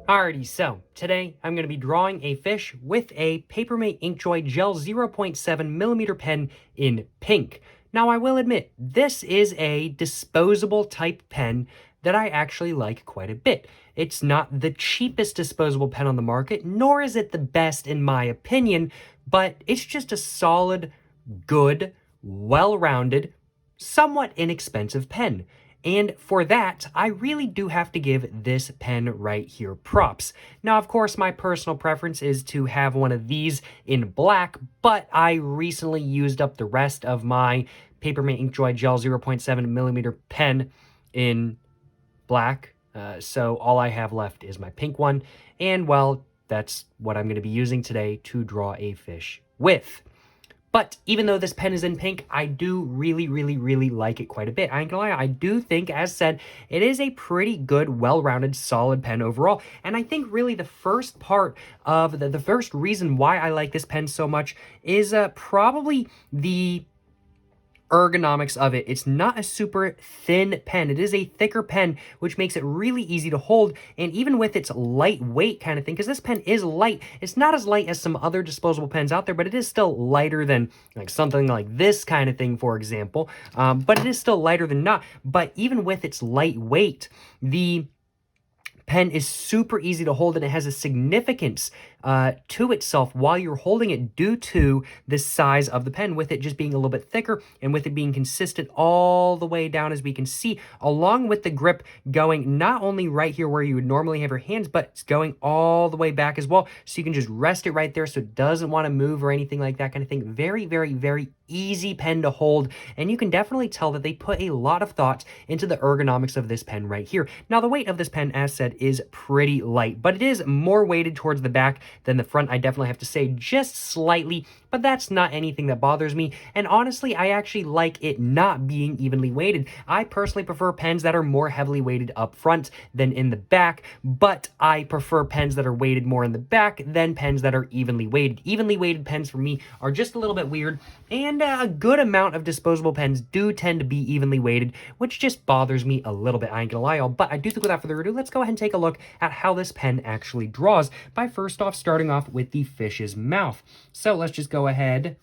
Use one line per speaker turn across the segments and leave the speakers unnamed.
Alrighty, so today I'm going to be drawing a fish with a Papermate InkJoy Gel 0.7mm pen in pink. Now I will admit, this is a disposable type pen that I actually like quite a bit. It's not the cheapest disposable pen on the market, nor is it the best in my opinion, but it's just a solid, good, well-rounded, somewhat inexpensive pen. And for that, I really do have to give this pen right here props. Now, of course, my personal preference is to have one of these in black, but I recently used up the rest of my Papermate InkJoy Gel 0.7mm pen in black. So all I have left is my pink one. And, well, that's what I'm going to be using today to draw a fish with. But even though this pen is in pink, I do really like it quite a bit. I ain't gonna lie, I do think, as said, it is a pretty good, well-rounded, solid pen overall. And I think really the first part of the first reason why I like this pen so much is probably the ergonomics of it. It's not a super thin pen. It is a thicker pen, which makes it really easy to hold. And even with its lightweight kind of thing, because this pen is light, it's not as light as some other disposable pens out there, but it is still lighter than like something like this kind of thing, for example. But it is still lighter than not. But even with its lightweight, the pen is super easy to hold, and it has a significance to itself while you're holding it due to the size of the pen, with it just being a little bit thicker and with it being consistent all the way down, as we can see, along with the grip going not only right here where you would normally have your hands, but it's going all the way back as well, so you can just rest it right there so it doesn't want to move or anything like that kind of thing. Very easy pen to hold, and you can definitely tell that they put a lot of thought into the ergonomics of this pen right here. Now, the weight of this pen, as said, is pretty light, but it is more weighted towards the back than the front, I definitely have to say, just slightly, but that's not anything that bothers me. And honestly, I actually like it not being evenly weighted. I personally prefer pens that are more heavily weighted up front than in the back, but I prefer pens that are weighted more in the back than pens that are evenly weighted. Evenly weighted pens for me are just a little bit weird, and a good amount of disposable pens do tend to be evenly weighted, which just bothers me a little bit, I ain't gonna lie, y'all. But I do think without further ado, let's go ahead and take a look at how this pen actually draws by first off starting off with the fish's mouth. So let's just go ahead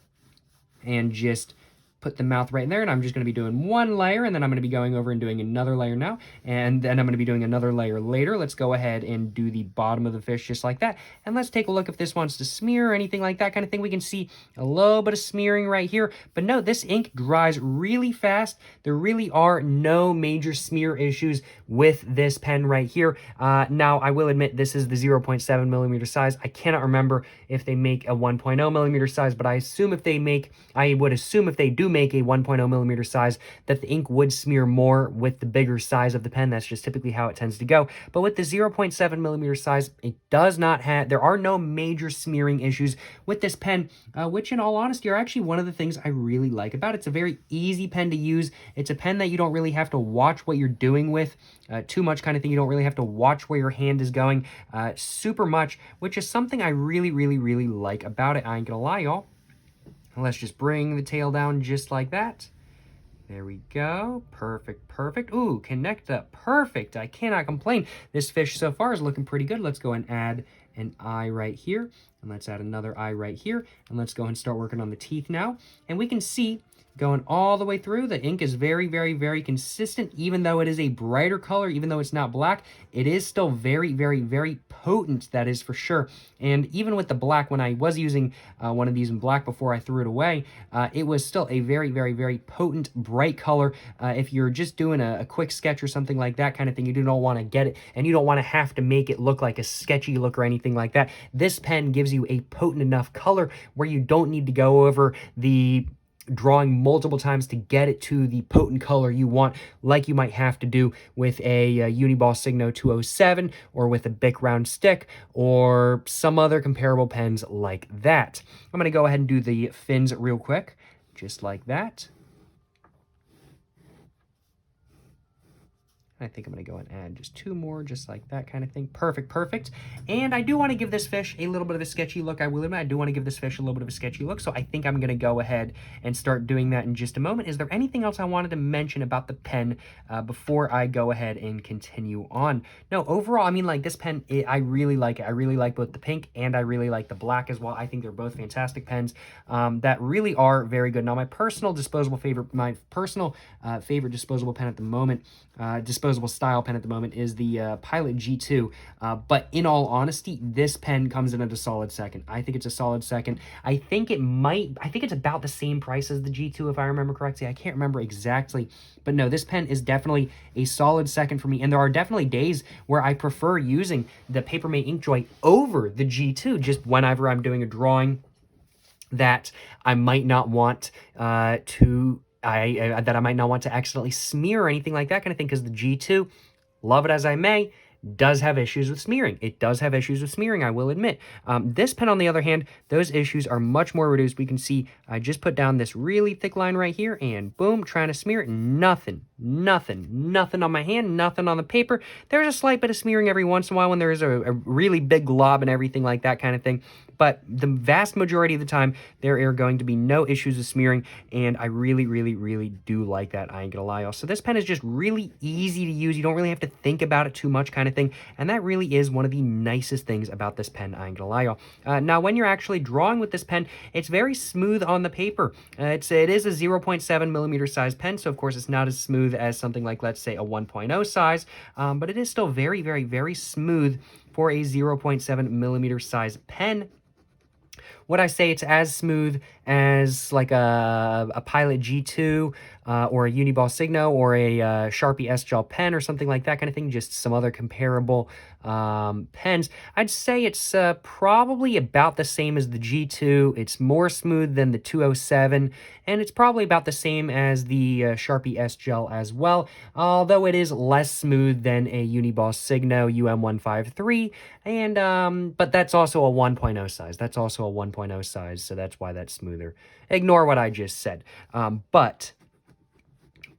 and just put the mouth right in there, and I'm just going to be doing one layer, and then I'm going to be going over and doing another layer now, and then I'm going to be doing another layer later. Let's go ahead and do the bottom of the fish just like that, and let's take a look if this wants to smear or anything like that kind of thing. We can see a little bit of smearing right here, but no, this ink dries really fast. There really are no major smear issues with this pen right here. Now, I will admit this is the 0.7mm size. I cannot remember if they make a 1.0mm size, but I would assume if they do make a 1.0mm size, that the ink would smear more with the bigger size of the pen. That's just typically how it tends to go. But with the 0.7mm size, it does not have, there are no major smearing issues with this pen, which in all honesty are actually one of the things I really like about it. It's a very easy pen to use. It's a pen that you don't really have to watch what you're doing with too much kind of thing. You don't really have to watch where your hand is going super much, which is something I really like about it. I ain't gonna lie, y'all. Let's just bring the tail down just like that. There we go. Perfect. Ooh, connect up. Perfect. I cannot complain. This fish so far is looking pretty good. Let's go and add an eye right here. And let's add another eye right here. And let's go and start working on the teeth now. And we can see going all the way through, the ink is very consistent. Even though it is a brighter color, even though it's not black, it is still very potent, that is for sure. And even with the black, when I was using one of these in black before I threw it away, it was still a very potent, bright color. If you're just doing a quick sketch or something like that kind of thing, you do not want to get it, and you don't want to have to make it look like a sketchy look or anything like that. This pen gives you a potent enough color where you don't need to go over the drawing multiple times to get it to the potent color you want, like you might have to do with a Uniball Signo 207 or with a Bic round stick or some other comparable pens like that. I'm going to go ahead and do the fins real quick, just like that. I think I'm going to go and add just 2 more, just like that kind of thing. Perfect, perfect. And I do want to give this fish a little bit of a sketchy look. I will admit, I do want to give this fish a little bit of a sketchy look, so I think I'm going to go ahead and start doing that in just a moment. Is there anything else I wanted to mention about the pen before I go ahead and continue on? No, overall, I mean, like, this pen, I really like it. I really like both the pink and I really like the black as well. I think they're both fantastic pens that really are very good. Now, my personal favorite disposable pen at the moment, disposable style pen at the moment, is the Pilot G2. But in all honesty, this pen comes in at a solid second. I think it's a solid second. I think it's about the same price as the G2, if I remember correctly. I can't remember exactly. But no, this pen is definitely a solid second for me. And there are definitely days where I prefer using the Papermate InkJoy over the G2, just whenever I'm doing a drawing that I might not want to accidentally smear or anything like that kind of thing, because the G2, love it as I may, does have issues with smearing. It does have issues with smearing, I will admit. This pen, on the other hand, those issues are much more reduced. We can see I just put down this really thick line right here, and boom, trying to smear it, nothing on my hand, nothing on the paper. There's a slight bit of smearing every once in a while when there is a really big glob and everything like that kind of thing. But the vast majority of the time, there are going to be no issues with smearing, and I really, really, really do like that, I ain't gonna lie, y'all. So this pen is just really easy to use. You don't really have to think about it too much kind of thing, and that really is one of the nicest things about this pen, I ain't gonna lie, y'all. Now, when you're actually drawing with this pen, it's very smooth on the paper. It is a 0.7 millimeter size pen, so of course it's not as smooth as something like, let's say, a 1.0 size, but it is still very, very, very smooth for a 0.7 millimeter size pen. Would I say it's as smooth as like a Pilot G2 or a Uniball Signo or a Sharpie S-Gel pen or something like that kind of thing, just some other comparable pens? I'd say it's probably about the same as the G2. It's more smooth than the 207, and it's probably about the same as the Sharpie S-Gel as well, although it is less smooth than a Uniball Signo UM153, and but that's also a 1.0 size. That's also a 1.0 size, so that's why that's smoother. Ignore what I just said.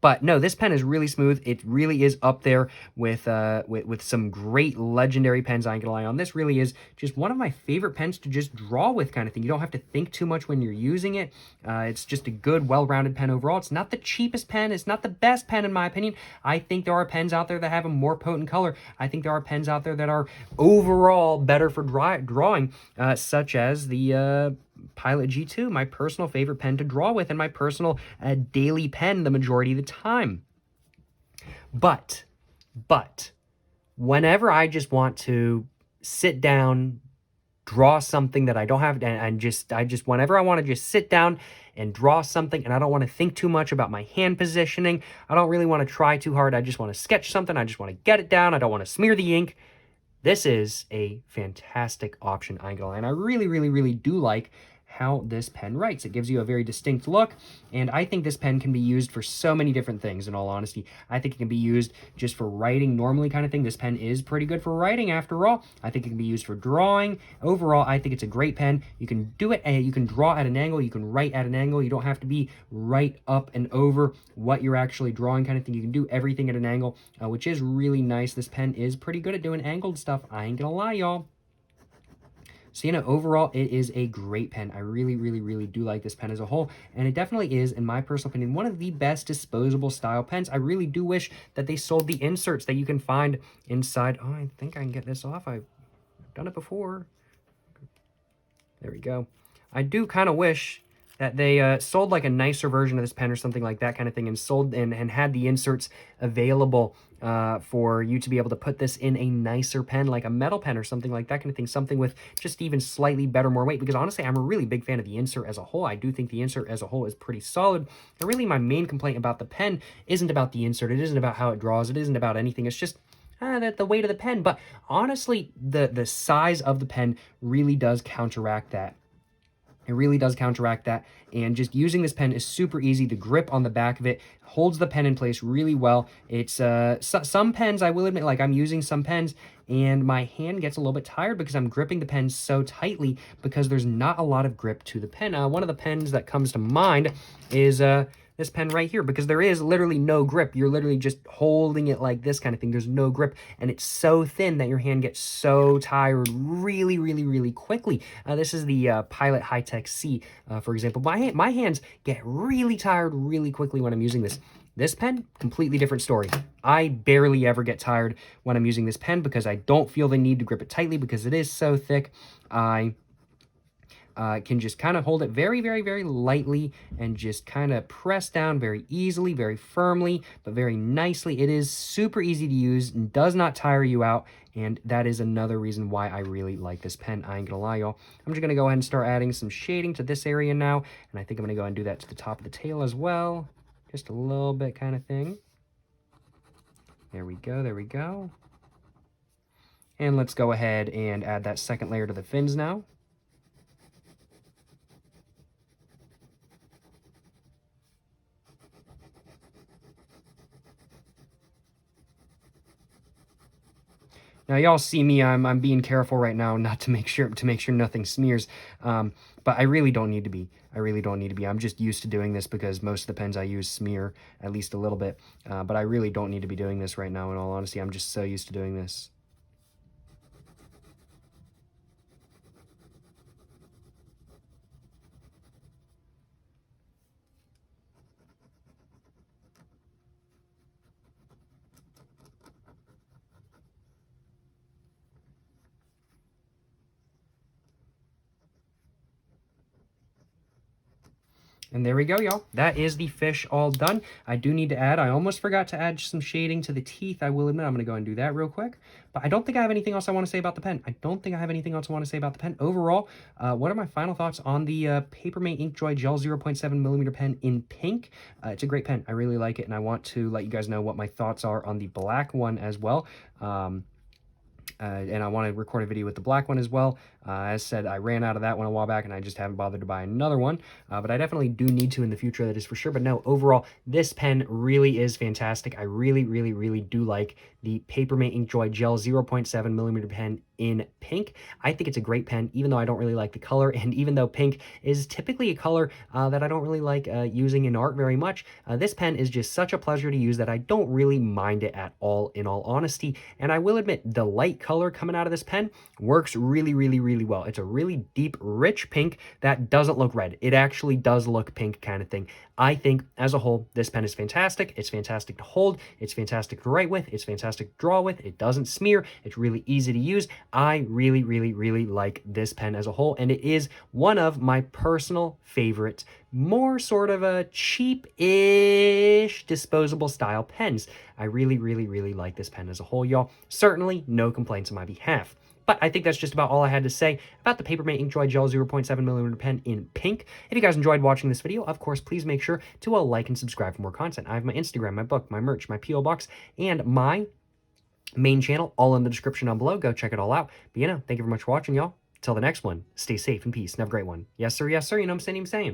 But no, this pen is really smooth. It really is up there with some great legendary pens I ain't gonna lie on. This really is just one of my favorite pens to just draw with kind of thing. You don't have to think too much when you're using it. It's just a good, well-rounded pen overall. It's not the cheapest pen. It's not the best pen in my opinion. I think there are pens out there that have a more potent color. I think there are pens out there that are overall better for drawing, such as the Pilot G2, my personal favorite pen to draw with, and my personal daily pen the majority of the time. But whenever I just want to sit down, draw something that I don't have, and whenever I want to just sit down and draw something, and I don't want to think too much about my hand positioning, I don't really want to try too hard, I just want to sketch something, I just want to get it down, I don't want to smear the ink, this is a fantastic option, I ain't gonna lie. And I really, really, really do like how this pen writes. It gives you a very distinct look, and I think this pen can be used for so many different things, in all honesty. I think it can be used just for writing normally kind of thing. This pen is pretty good for writing after all. I think it can be used for drawing. Overall, I think it's a great pen. You can do it, and you can draw at an angle, you can write at an angle. You don't have to be right up and over what you're actually drawing kind of thing. You can do everything at an angle, which is really nice. This pen is pretty good at doing angled stuff. I ain't gonna lie, y'all. So, you know, overall, it is a great pen. I really, really, really do like this pen as a whole, and it definitely is, in my personal opinion, one of the best disposable style pens. I really do wish that they sold the inserts that you can find inside. Oh, I think I can get this off. I've done it before. There we go. I do kind of wish that they sold like a nicer version of this pen or something like that kind of thing, and sold and had the inserts available for you to be able to put this in a nicer pen, like a metal pen or something like that kind of thing, something with just even slightly better, more weight, because honestly, I'm a really big fan of the insert as a whole. I do think the insert as a whole is pretty solid, and really my main complaint about the pen isn't about the insert, it isn't about how it draws, it isn't about anything, it's just the weight of the pen. But honestly, the size of the pen really does counteract that. It really does counteract that, and just using this pen is super easy. The grip on the back of it holds the pen in place really well. It's some pens, I will admit, like I'm using some pens, and my hand gets a little bit tired because I'm gripping the pen so tightly because there's not a lot of grip to the pen. One of the pens that comes to mind is this pen right here, because there is literally no grip. You're literally just holding it like this kind of thing. There's no grip, and it's so thin that your hand gets so tired really, really, really quickly. This is the Pilot High-Tech C, for example. My hands get really tired really quickly when I'm using this. This pen, completely different story. I barely ever get tired when I'm using this pen because I don't feel the need to grip it tightly because it is so thick. I can just kind of hold it very, very, very lightly and just kind of press down very easily, very firmly, but very nicely. It is super easy to use and does not tire you out, and that is another reason why I really like this pen. I ain't gonna lie, y'all. I'm just gonna go ahead and start adding some shading to this area now, and I think I'm gonna go ahead and do that to the top of the tail as well. Just a little bit kind of thing. There we go, there we go. And let's go ahead and add that second layer to the fins now. Now y'all see me, I'm being careful right now not to make sure nothing smears, but I really don't need to be. I really don't need to be. I'm just used to doing this because most of the pens I use smear at least a little bit, but I really don't need to be doing this right now. In all honesty, I'm just so used to doing this. And there we go, y'all. That is the fish all done. I do need to add, I almost forgot to add some shading to the teeth. I will admit, I'm going to go and do that real quick. But I don't think I have anything else I want to say about the pen. I don't think I have anything else I want to say about the pen. Overall, what are my final thoughts on the Papermate InkJoy Gel 0.7mm pen in pink? It's a great pen. I really like it, and I want to let you guys know what my thoughts are on the black one as well. And I want to record a video with the black one as well. As said, I ran out of that one a while back, and I just haven't bothered to buy another one. But I definitely do need to in the future, that is for sure. But no, overall, this pen really is fantastic. I really, really, really do like the Papermate InkJoy Gel 0.7mm pen in pink. I think it's a great pen, even though I don't really like the color, and even though pink is typically a color that I don't really like using in art very much, this pen is just such a pleasure to use that I don't really mind it at all, in all honesty. And I will admit, the light color coming out of this pen works really, really, really well. It's a really deep, rich pink that doesn't look red. It actually does look pink kind of thing. I think, as a whole, this pen is fantastic. It's fantastic to hold. It's fantastic to write with. It's fantastic to draw with. It doesn't smear. It's really easy to use. I really, really, really like this pen as a whole, and it is one of my personal favorites, more sort of a cheap-ish disposable style pens. I really, really, really like this pen as a whole, y'all. Certainly no complaints on my behalf. But I think that's just about all I had to say about the Papermate InkJoy Gel 0.7mm pen in pink. If you guys enjoyed watching this video, of course, please make sure to like and subscribe for more content. I have my Instagram, my book, my merch, my P.O. Box, and my main channel all in the description down below. Go check it all out. But thank you very much for watching, y'all. Till the next one, stay safe and peace and have a great one. Yes, sir. Yes, sir. You know what I'm saying?